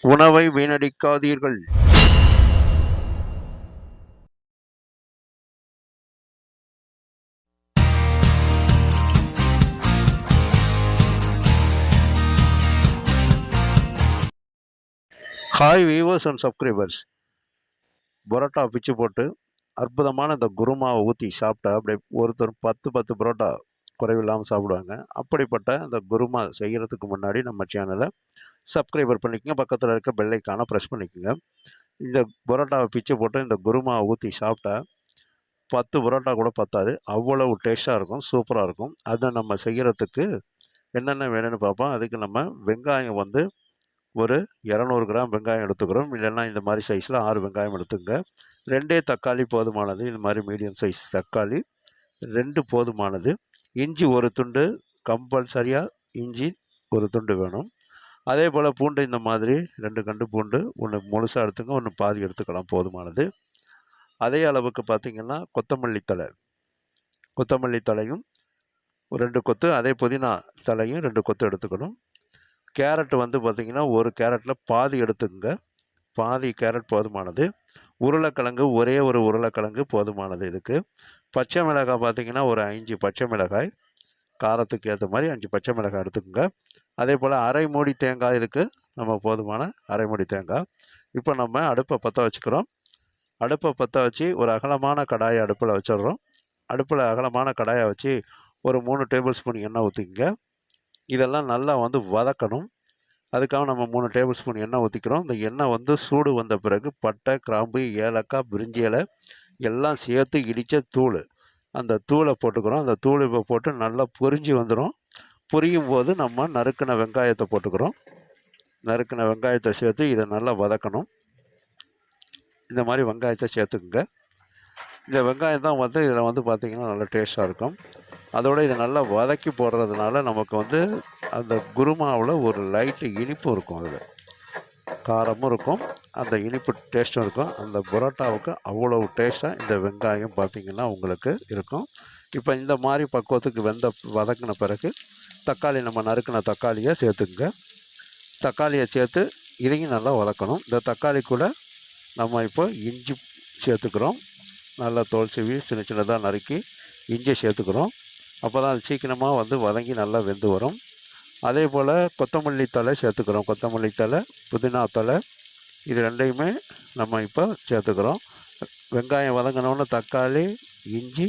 உணவை வீணடிக்காதீர்கள். Hi viewers and subscribers. Parotta பிச்சு போட்டு அற்புதமான இந்த குருமாவை ஊற்றி சாப்பிட்டா அப்படியே ஒருத்தர் 10 பரோட்டா குறைவில்லாமல் சாப்பிடுவாங்க. அப்படிப்பட்ட இந்த குருமா செய்கிறதுக்கு முன்னாடி நம்ம சேனலை சப்ஸ்கிரைபர் பண்ணிக்கோங்க. பக்கத்தில் இருக்க பெல் ஐக்கானை ப்ரெஸ் பண்ணிக்கோங்க. இந்த பரோட்டாவை பிச்சு போட்டு இந்த குருமாவை ஊற்றி சாப்பிட்டா 10 பரோட்டா கூட பத்தாது, அவ்வளவு டேஸ்ட்டாக இருக்கும், சூப்பராக இருக்கும். அதை நம்ம செய்கிறதுக்கு என்னென்ன வேணும்னு பார்ப்போம். அதுக்கு நம்ம வெங்காயம் வந்து ஒரு 200 கிராம் வெங்காயம் எடுத்துக்கிறோம். இல்லைன்னா இந்த மாதிரி சைஸில் 6 வெங்காயம் எடுத்துங்க. 2 தக்காளி போதுமானது. இந்த மாதிரி மீடியம் சைஸ் தக்காளி 2 போதுமானது. இஞ்சி ஒரு துண்டு, கம்பல்சரியாக இஞ்சி ஒரு துண்டு வேணும். அதே போல் பூண்டு இந்த மாதிரி 2 கண்டு பூண்டு, ஒன்று முழுசாக எடுத்துங்க, ஒன்று பாதி எடுத்துக்கலாம், போதுமானது. அதே அளவுக்கு பார்த்திங்கன்னா கொத்தமல்லி தலையும் 2 கொத்து, அதே புதினா தலையும் 2 கொத்து எடுத்துக்கணும். கேரட் வந்து பார்த்திங்கன்னா ஒரு கேரட்டில் பாதி எடுத்துக்கங்க, பாதி கேரட் போதுமானது. உருளைக்கிழங்கு ஒரே ஒரு உருளைக்கிழங்கு போதுமானது இதுக்கு. பச்சை மிளகாய் பார்த்திங்கன்னா ஒரு 5 பச்சை மிளகாய், காரத்துக்கு ஏற்ற மாதிரி 5 பச்சை மிளகாய் எடுத்துக்கோங்க. அதே போல் அரை மூடி தேங்காய் இதுக்கு நம்ம போதுமான அரை மூடி தேங்காய். இப்போ நம்ம அடுப்பை பற்ற வச்சுக்கிறோம். அடுப்பை பற்ற வச்சு ஒரு அகலமான கடாயை அடுப்பில் வச்சிடுறோம். அடுப்பில் அகலமான கடாயை வச்சு ஒரு 3 டேபிள் ஸ்பூன் எண்ணெய் ஊற்றிக்கங்க. இதெல்லாம் நல்லா வந்து வதக்கணும். அதுக்காக நம்ம 3 டேபிள் ஸ்பூன் எண்ணெய் ஊற்றிக்கிறோம். இந்த எண்ணெய் வந்து சூடு வந்த பிறகு பட்டை, கிராம்பு, ஏலக்காய், பிரிஞ்சி இலை எல்லாம் சேர்த்து இடித்த தூள், அந்த தூளை போட்டுக்கிறோம். அந்த தூள் இப்போ போட்டு நல்லா பொரிஞ்சு வந்துடும். பொரியும் போது நம்ம நறுக்கின வெங்காயத்தை போட்டுக்கிறோம். நறுக்கின வெங்காயத்தை சேர்த்து இதை நல்லா வதக்கணும். இந்த மாதிரி வெங்காயத்தை சேர்த்துக்குங்க. இந்த வெங்காயம் தான் வந்து இதில் வந்து பார்த்திங்கன்னா நல்லா டேஸ்ட்டாக இருக்கும். அதோடு இதை நல்லா வதக்கி போடுறதுனால நமக்கு வந்து அந்த குருமாவில் ஒரு லைட்டு இனிப்பு இருக்கும், அதில் காரமும் இருக்கும், அந்த இனிப்பு டேஸ்ட்டும் இருக்கும். அந்த பரோட்டாவுக்கு அவ்வளவு டேஸ்ட்டாக இந்த வெங்காயம் பார்த்திங்கன்னா உங்களுக்கு இருக்கும். இப்போ இந்த மாதிரி பக்குவத்துக்கு வதக்கின பிறகு தக்காளி, நம்ம நறுக்கின தக்காளியை சேர்த்துக்குங்க. தக்காளியை சேர்த்து இதையும் நல்லா வதக்கணும். இந்த தக்காளி கூட நம்ம இப்போ இஞ்சி சேர்த்துக்கிறோம். நல்லா தோல் சீவி சின்ன சின்னதாக நறுக்கி இஞ்சி சேர்த்துக்கிறோம். அப்போ தான் அது சீக்கிரமாக வந்து வதங்கி நல்லா வெந்து வரும். அதே போல் கொத்தமல்லி தழை சேர்த்துக்கிறோம். கொத்தமல்லி தழை, புதினா தழை, இது ரெண்டையுமே நம்ம இப்போ சேர்த்துக்கிறோம். வெங்காயம் வதங்கினோன்னு தக்காளி, இஞ்சி,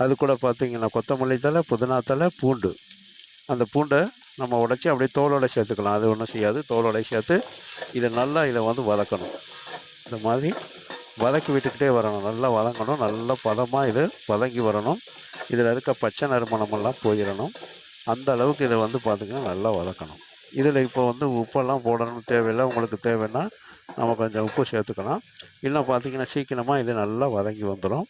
அது கூட பார்த்திங்கன்னா கொத்தமல்லி தழை, புதினா தழை, பூண்டு, அந்த பூண்டை நம்ம உடைச்சி அப்படியே தோலோட சேர்த்துக்கலாம். அது ஒன்றும் செய்யாது, தோலோட சேர்த்து இதை நல்லா வந்து வதக்கணும். இந்த மாதிரி வதக்கி விட்டுக்கிட்டே வரணும். நல்லா வதங்கணும், நல்லா பதமாக இது வதங்கி வரணும். இதில் இருக்க பச்சை நறுமணமெல்லாம் போயிடணும். அந்த அளவுக்கு இதை வந்து பார்த்திங்கன்னா நல்லா வதக்கணும். இதில் இப்போ வந்து உப்பெல்லாம் போடணும்னு தேவையில்லை. உங்களுக்கு தேவைன்னா நம்ம கொஞ்சம் உப்பு சேர்த்துக்கலாம். இல்லை பார்த்திங்கன்னா சீக்கிரமாக இது நல்லா வதங்கி வந்துடும்.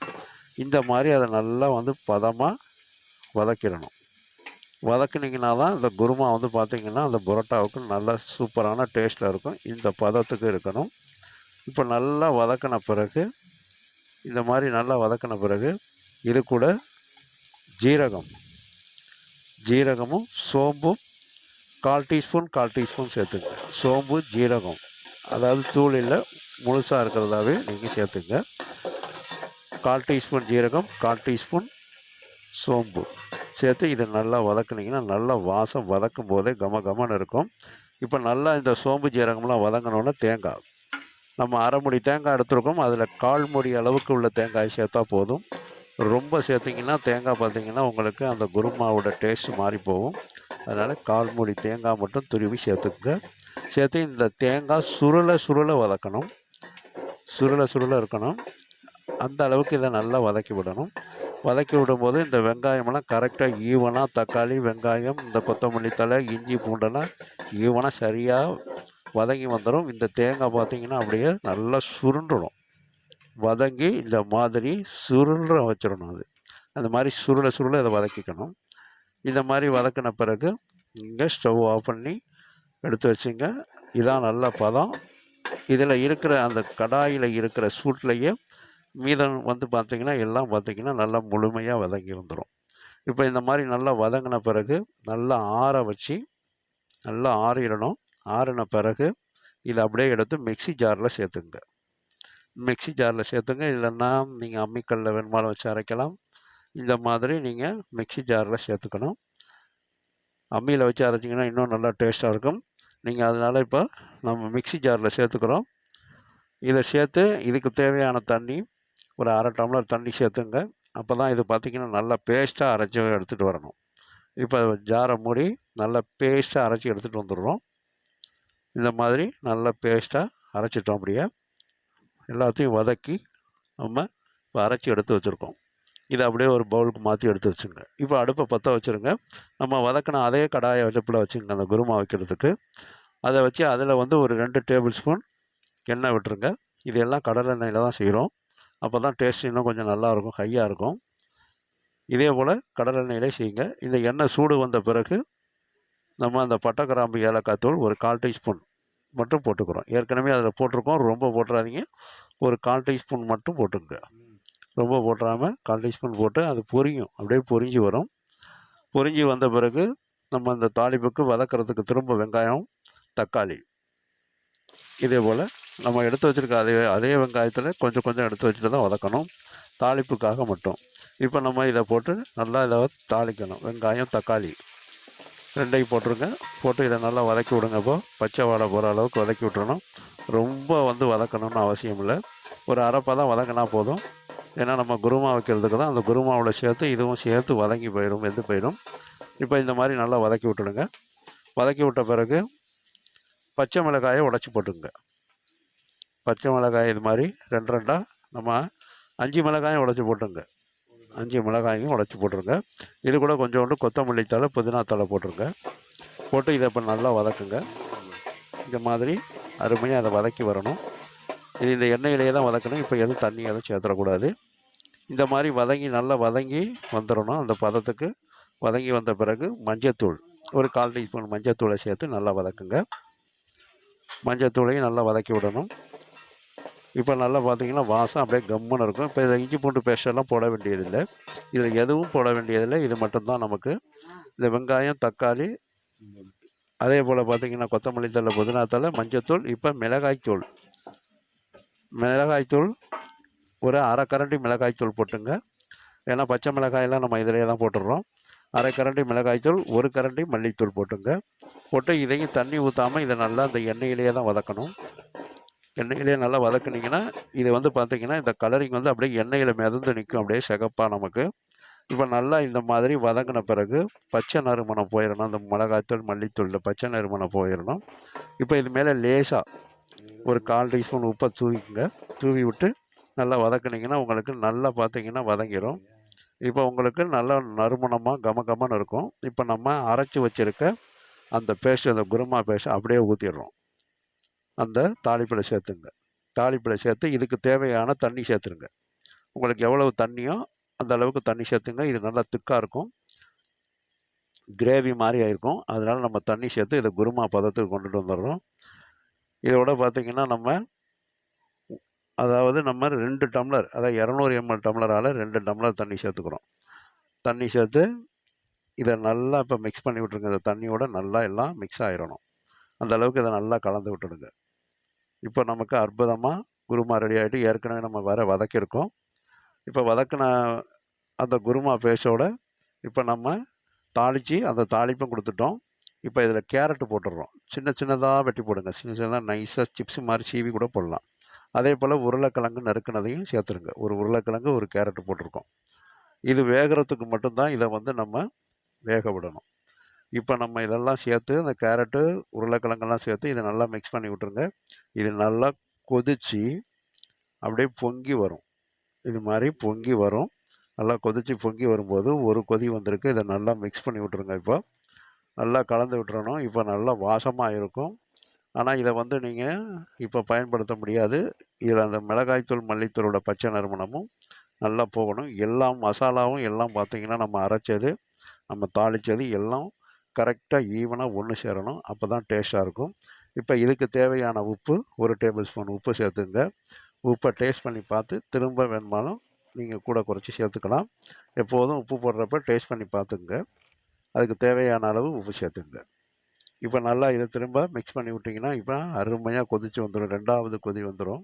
இந்த மாதிரி அதை நல்லா வந்து பதமாக வதக்கிடணும். வதக்குனிங்கன்னா தான் இந்த குருமா வந்து பார்த்திங்கன்னா அந்த பரோட்டாவுக்கு நல்லா சூப்பரான டேஸ்ட்டில் இருக்கும். இந்த பதத்துக்கு இருக்கணும். இப்போ நல்லா வதக்கின பிறகு, இந்த மாதிரி நல்லா வதக்கின பிறகு இது கூட ஜீரகமும் சோம்பும் 1/4 டீஸ்பூன் சேர்த்துங்க. சோம்பு, ஜீரகம், அதாவது தூள் இல்லை, முழுசாக இருக்கிறதாவே நீங்கள் சேர்த்துங்க. 1/4 டீஸ்பூன் ஜீரகம், 1/4 டீஸ்பூன் சோம்பு சேர்த்து இதை நல்லா வதக்குனிங்கன்னா நல்லா வாசம் வதக்கும் போதே கமன்னு இருக்கும். இப்போ நல்லா இந்த சோம்பு ஜீரகம்லாம் வதங்கினோன்னே தேங்காய், நம்ம அரை மூடி தேங்காய் எடுத்துருக்கோம். அதில் 1/4 மூடி அளவுக்கு உள்ள தேங்காய் சேர்த்தா போதும். ரொம்ப சேர்த்திங்கன்னா தேங்காய் பார்த்திங்கன்னா உங்களுக்கு அந்த குருமாவோட டேஸ்ட்டு மாறி போகும். அதனால் 1/4 மூடி தேங்காய் மட்டும் துருவி சேர்த்துக்குங்க. சேர்த்து இந்த தேங்காய் சுருள வதக்கணும். சுருள இருக்கணும். அந்த அளவுக்கு இதை நல்லா வதக்கி விடணும். வதக்கி விடும்போது இந்த வெங்காயமெல்லாம் கரெக்டாக ஈவனாக, தக்காளி, வெங்காயம், இந்த கொத்தமல்லி தழை, இஞ்சி, பூண்டெல்லாம் ஈவனாக சரியாக வதங்கி வந்துடும். இந்த தேங்காய் பார்த்திங்கன்னா அப்படியே நல்லா சுருண்டணும். வதங்கி இந்த மாதிரி சுருள வச்சிடணும். அந்த மாதிரி சுருள இதை வதக்கிக்கணும். இந்த மாதிரி வதக்கின பிறகு இங்கே ஸ்டவ் ஆஃப் பண்ணி எடுத்து வச்சுங்க. இதான் நல்ல பதம். இதில் இருக்கிற அந்த கடாயில் இருக்கிற சூட்லேயே மீதம் வந்து பார்த்திங்கன்னா எல்லாம் பார்த்திங்கன்னா நல்லா முழுமையாக வதங்கி வந்துடும். இப்போ இந்த மாதிரி நல்லா வதங்கின பிறகு நல்லா ஆற வச்சு நல்லா ஆறிடணும். ஆறின பிறகு இதை அப்படியே எடுத்து மிக்ஸி ஜாரில் சேர்த்துங்க. மிக்ஸி ஜாரில் சேர்த்துங்க. இல்லைன்னா நீங்கள் அம்மிக்கல்லில் வேணுமாலும் வச்சு அரைக்கலாம். இந்த மாதிரி நீங்கள் மிக்ஸி ஜாரில் சேர்த்துக்கணும். அம்மியில் வச்சு அரைச்சிங்கன்னா இன்னும் நல்லா டேஸ்ட்டாக இருக்கும். நீங்கள் அதனால் இப்போ நம்ம மிக்ஸி ஜாரில் சேர்த்துக்கிறோம். இதை சேர்த்து இதுக்கு தேவையான தண்ணி ஒரு 1/2 டம்ளர் தண்ணி சேர்த்துங்க. அப்போ தான் இது பார்த்திங்கன்னா நல்லா பேஸ்ட்டாக அரைச்சி எடுத்துகிட்டு வரணும். இப்போ ஜாரை மூடி நல்லா பேஸ்ட்டாக அரைச்சி எடுத்துகிட்டு வந்துடுறோம். இந்த மாதிரி நல்லா பேஸ்ட்டாக அரைச்சிட்டோம். அப்படியே எல்லாத்தையும் வதக்கி நம்ம இப்போ அரைச்சி எடுத்து வச்சுருக்கோம். இதை அப்படியே ஒரு பவுலுக்கு மாற்றி எடுத்து வச்சுங்க. இப்போ அடுப்பை பற்ற வச்சுருங்க. நம்ம வதக்கின அதே கடாயை அடுப்பில் வச்சுங்க அந்த குருமா வைக்கிறதுக்கு. அதை வச்சு அதில் வந்து ஒரு 2 டேபிள் ஸ்பூன் எண்ணெய் விட்டுருங்க. இது எல்லாம் கடலை எண்ணெயில் தான் செய்கிறோம். அப்போ தான் டேஸ்ட் இன்னும் கொஞ்சம் நல்லாயிருக்கும், ஹையாக இருக்கும். இதே போல் கடலை எண்ணெயிலே செய்யுங்க. இந்த எண்ணெய் சூடு வந்த பிறகு நம்ம அந்த பட்டை, கிராம்பு, ஏலக்காய் தூள் ஒரு 1/4 டீஸ்பூன் மட்டும் போட்டுக்கிறோம். ஏற்கனவே அதில் போட்டிருக்கோம். ரொம்ப போட்டுறாதீங்க. ஒரு 1/4 டீஸ்பூன் மட்டும் போட்டுங்க. ரொம்ப போட்டுறாமல் 1/4 டீஸ்பூன் போட்டு அது பொரியும். அப்படியே பொரிஞ்சு வரும். பொரிஞ்சு வந்த பிறகு நம்ம அந்த தாளிப்புக்கு வதக்கிறதுக்கு திரும்ப வெங்காயம், தக்காளி இதே போல் நம்ம எடுத்து வச்சுருக்க அதே வெங்காயத்தில் கொஞ்சம் கொஞ்சம் எடுத்து வச்சுட்டு தான் வதக்கணும், தாளிப்புக்காக மட்டும். இப்போ நம்ம இதை போட்டு நல்லா இதை தாளிக்கணும். வெங்காயம், தக்காளி 2ஐயும் போட்டுருங்க. போட்டு இதை நல்லா வதக்கி விடுங்க. இப்போ பச்சை வாடை போகிற அளவுக்கு வதக்கி விட்டுறணும். ரொம்ப வந்து வதக்கணும்னு அவசியம் இல்லை. ஒரு அரைப்பா தான் வதங்கினா போதும். ஏன்னா நம்ம குருமா வைக்கிறதுக்கு தான் அந்த குருமாவில் சேர்த்து இதுவும் சேர்த்து வதங்கி போயிடும், வெந்து போயிடும். இப்போ இந்த மாதிரி நல்லா வதக்கி விட்டுடுங்க. வதக்கி விட்ட பிறகு பச்சை மிளகாயை உடச்சி போட்டுங்க. பச்சை மிளகாய் இது மாதிரி 2 நம்ம 5 மிளகாயும் உடச்சி போட்டுங்க. 5 மிளகாயும் உடச்சி போட்டுருங்க. இது கூட கொஞ்சோண்டு கொத்தமல்லி தழை, புதினா தழை போட்டுருங்க. போட்டு இதை இப்போ நல்லா வதக்குங்க. இந்த மாதிரி அருமையாக அதை வதக்கி வரணும். இது இந்த எண்ணெயிலேயே தான் வதக்கணும். இப்போ எதுவும் தண்ணி எதுவும் சேர்த்துடக்கூடாது. இந்த மாதிரி நல்லா வதங்கி வந்துடணும். அந்த பதத்துக்கு வதங்கி வந்த பிறகு மஞ்சத்தூள் ஒரு 1/4 டீஸ்பூன் மஞ்சத்தூளை சேர்த்து நல்லா வதக்குங்க. மஞ்சத்தூளையும் நல்லா வதக்கி விடணும். இப்போ நல்லா பார்த்தீங்கன்னா வாசம் அப்படியே கம்முன்னு இருக்கும். இப்போ இதில் இஞ்சி பூண்டு பேஸ்டெல்லாம் போட வேண்டியதில்லை. இதில் எதுவும் போட வேண்டியதில்லை. இது மட்டும்தான் நமக்கு. இந்த வெங்காயம், தக்காளி, அதே போல் பார்த்தீங்கன்னா கொத்தமல்லி தழை, புதினா தழை, மஞ்சத்தூள். இப்போ மிளகாய்த்தூள் ஒரு 1/2 கரண்டி மிளகாய்த்தூள் போட்டுங்க. ஏன்னா பச்சை மிளகாயெல்லாம் நம்ம இதிலே தான் போட்டுடுறோம். 1/2 கரண்டி மிளகாய்த்தூள், 1 கரண்டி மல்லித்தூள் போட்டுங்க. போட்டு இதையும் தண்ணி ஊற்றாமல் இதை நல்லா அந்த எண்ணெயிலேயே தான் வதக்கணும். எண்ணெயிலே நல்லா வதக்குனிங்கன்னா இது வந்து பார்த்திங்கன்னா இந்த கலரிங் வந்து அப்படியே எண்ணெயில் மிதந்து நிற்கும், அப்படியே சிகப்பாக நமக்கு. இப்போ நல்லா இந்த மாதிரி வதங்கின பிறகு பச்சை நறுமணம் போயிடணும். அந்த மிளகாய்த்தூள், மல்லித்தூளில் பச்சை நறுமணம் போயிடணும். இப்போ இது மேலே லேசாக ஒரு 1/4 டீஸ்பூன் உப்பை தூவிக்குங்க. தூவி விட்டு நல்லா வதக்குனிங்கன்னா உங்களுக்கு நல்லா பார்த்திங்கன்னா வதங்கிடும். இப்போ உங்களுக்கு நல்லா நறுமணமாக கமகமன்னு இருக்கும். இப்போ நம்ம அரைச்சி வச்சுருக்க அந்த பேஸ்ட், அந்த குருமா பேஸ்ட் அப்படியே ஊற்றிடுறோம். அந்த தாளிப்பில் சேர்த்துங்க. தாளிப்பில் சேர்த்து இதுக்கு தேவையான தண்ணி சேர்த்துருங்க. உங்களுக்கு எவ்வளவு தண்ணியோ அந்த அளவுக்கு தண்ணி சேர்த்துங்க. இது நல்லா திக்காக இருக்கும், கிரேவி மாதிரி ஆகிருக்கும். அதனால் நம்ம தண்ணி சேர்த்து இதை குருமா பதத்துக்கு கொண்டுட்டு வந்துடுறோம். இதோட பார்த்திங்கன்னா நம்ம 2 டம்ளர், அதாவது 200 ml டம்ளரால் 2 டம்ளர் தண்ணி சேர்த்துக்கிறோம். தண்ணி சேர்த்து இதை நல்லா இப்போ மிக்ஸ் பண்ணி விட்ருங்க. இந்த தண்ணியோட நல்லா எல்லாம் மிக்ஸ் ஆகிடணும். அந்த அளவுக்கு இதை நல்லா கலந்து விட்டுடுங்க. இப்போ நமக்கு அற்புதமாக குருமா ரெடி ஆகிட்டு, ஏற்கனவே நம்ம வதக்கியிருக்கோம். இப்போ வதக்கின அந்த குருமா பேஸ்டோட இப்போ நம்ம தாளித்து அந்த தாளிப்பும் கொடுத்துட்டோம். இப்போ இதில் கேரட்டு போட்டுடுறோம். சின்ன சின்னதாக வெட்டி போடுங்க. சின்ன சின்னதாக நைஸாக சிப்ஸ் மாதிரி சீவி கூட போடலாம். அதே போல் உருளைக்கிழங்கு நறுக்குனதையும் சேர்த்துருங்க. ஒரு உருளைக்கிழங்கு, ஒரு கேரட்டு போட்டிருக்கோம். இது வேகிறதுக்கு மட்டும்தான் இதை வந்து நம்ம வேக விடணும். இப்போ நம்ம இதெல்லாம் சேர்த்து அந்த கேரட்டு, உருளைக்கிழங்கெல்லாம் சேர்த்து இதை நல்லா மிக்ஸ் பண்ணி விட்டுருங்க. இது நல்லா கொதித்து அப்படியே பொங்கி வரும். இது மாதிரி பொங்கி வரும். நல்லா கொதித்து பொங்கி வரும்போது ஒரு கொதி வந்திருக்கு. இதை நல்லா மிக்ஸ் பண்ணி விட்ருங்க. இப்போ நல்லா கலந்து விட்டுறணும். இப்போ நல்லா வாசமாக இருக்கும். ஆனால் இதை வந்து நீங்கள் இப்போ பயன்படுத்த முடியாது. இதில் அந்த மிளகாய்த்தூள், மல்லித்தூளோட பச்சை நறுமணமும் நல்லா போகணும். எல்லாம் மசாலாவும் எல்லாம் பார்த்திங்கன்னா நம்ம அரைச்சது, நம்ம தாளித்தது எல்லாம் கரெக்டாக ஈவனாக ஒன்று சேரணும். அப்போ தான் டேஸ்ட்டாக இருக்கும். இப்போ இதுக்கு தேவையான உப்பு 1 டேபிள் ஸ்பூன் உப்பு சேர்த்துங்க. உப்பை டேஸ்ட் பண்ணி பார்த்து திரும்ப வேணுமாலும் நீங்கள் கூட குறைச்சி சேர்த்துக்கலாம். எப்போதும் உப்பு போடுறப்ப டேஸ்ட் பண்ணி பார்த்துங்க. அதுக்கு தேவையான அளவு உப்பு சேர்த்துங்க. இப்போ நல்லா இதை திரும்ப மிக்ஸ் பண்ணி விட்டிங்கன்னா இப்போ அருமையாக கொதிச்சு வந்துடும். 2வது கொதி வந்துடும்.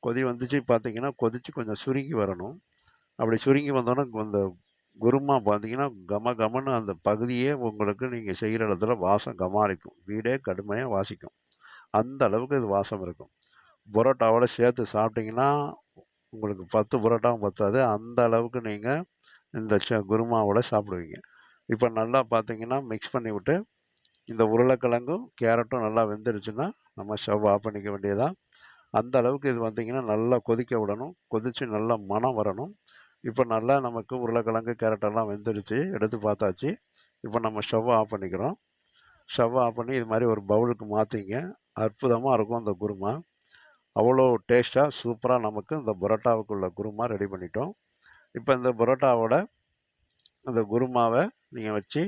கொதி வந்துச்சு பார்த்தீங்கன்னா கொதிச்சு கொஞ்சம் சுருங்கி வரணும். அப்படி சுருங்கி வந்தோன்னே அந்த குருமா பார்த்தீங்கன்னா கம கமன்னு அந்த பகுதியே உங்களுக்கு நீங்கள் செய்கிற இடத்துல வாசம் கமாலிக்கும். வீடே கடுமையாக வாசிக்கும். அந்த அளவுக்கு இது வாசம் இருக்கும். பரோட்டாவோட சேர்த்து சாப்பிட்டிங்கன்னா உங்களுக்கு 10 பரோட்டாவும் பத்தாது. அந்த அளவுக்கு நீங்கள் இந்த குருமாவோட சாப்பிடுவீங்க. இப்போ நல்லா பார்த்தீங்கன்னா மிக்ஸ் பண்ணி விட்டு இந்த உருளைக்கிழங்கும் கேரட்டும் நல்லா வெந்துருச்சுன்னா நம்ம ஸ்டவ் ஆஃப் பண்ணிக்க வேண்டியதான். அந்த அளவுக்கு இது வந்தீங்கன்னா நல்லா கொதிக்க விடணும். கொதித்து நல்லா மணம் வரணும். இப்போ நல்லா நமக்கு உருளைக்கிழங்கு கேரட்டெல்லாம் வெந்துருச்சு. எடுத்து பார்த்தாச்சு. இப்போ நம்ம ஸ்டவ் ஆஃப் பண்ணிக்கிறோம். ஸ்டவ் ஆஃப் பண்ணி இது மாதிரி ஒரு பவுலுக்கு மாற்றிங்க. அற்புதமாக இருக்கும் அந்த குருமா. அவ்வளோ டேஸ்ட்டாக சூப்பராக நமக்கு இந்த பரோட்டாவுக்குள்ள குருமா ரெடி பண்ணிட்டோம். இப்போ இந்த பரோட்டாவோட அந்த குருமாவை நீங்கள் வச்சு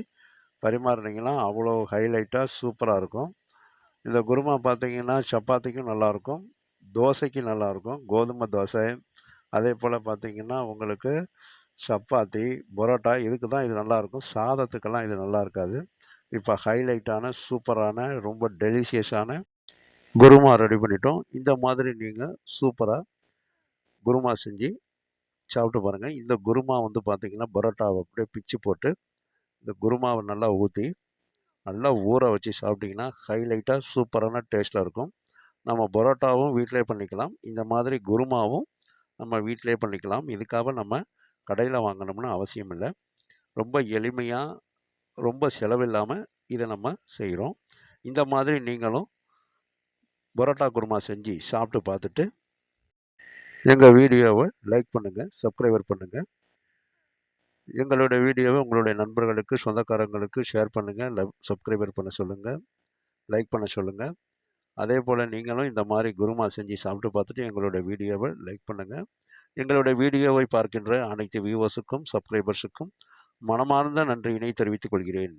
பரிமாறினீங்கன்னா அவ்வளோ ஹைலைட்டாக சூப்பராக இருக்கும். இந்த குருமா பார்த்தீங்கன்னா சப்பாத்திக்கும் நல்லாயிருக்கும், தோசைக்கும் நல்லாயிருக்கும். கோதுமை தோசை, அதே போல் பார்த்தீங்கன்னா உங்களுக்கு சப்பாத்தி, பரோட்டா இதுக்கு தான் இது நல்லாயிருக்கும். சாதத்துக்கெல்லாம் இது நல்லா இருக்காது. இப்போ ஹைலைட்டான சூப்பரான ரொம்ப டெலிஷியஸான குருமா ரெடி பண்ணிட்டோம். இந்த மாதிரி நீங்கள் சூப்பராக குருமா செஞ்சு சாப்பிட்டு பாருங்கள். இந்த குருமா வந்து பார்த்தீங்கன்னா பரோட்டாவை அப்படியே பிச்சு போட்டு இந்த குருமாவை நல்லா ஊற்றி நல்லா ஊற வச்சு சாப்பிட்டிங்கன்னா ஹைலைட்டாக சூப்பரான டேஸ்ட்டில் இருக்கும். நம்ம பரோட்டாவும் வீட்டிலே பண்ணிக்கலாம். இந்த மாதிரி குருமாவும் நம்ம வீட்டிலே பண்ணிக்கலாம். இதுக்காக நம்ம கடையில் வாங்கணும்னு அவசியம் இல்லை. ரொம்ப எளிமையாக ரொம்ப செலவில்லாமல் இதை நம்ம செய்கிறோம். இந்த மாதிரி நீங்களும் பரோட்டா குருமா செஞ்சு சாப்பிட்டு பார்த்துட்டு எங்கள் வீடியோவை லைக் பண்ணுங்கள், சப்ஸ்கிரைபர் பண்ணுங்கள். எங்களுடைய வீடியோவை உங்களுடைய நண்பர்களுக்கு, சொந்தக்காரங்களுக்கு ஷேர் பண்ணுங்கள். சப்ஸ்கிரைபர் பண்ண சொல்லுங்கள், லைக் பண்ண சொல்லுங்கள். அதே போல் நீங்களும் இந்த மாதிரி குருமா செஞ்சு சாப்பிட்டு பார்த்துட்டு எங்களுடைய வீடியோவை லைக் பண்ணுங்கள். எங்களுடைய வீடியோவை பார்க்கின்ற அனைத்து வியூவர்ஸுக்கும், சப்ஸ்கிரைபர்ஸுக்கும் மனமார்ந்த நன்றியினை தெரிவித்துக் கொள்கிறேன்.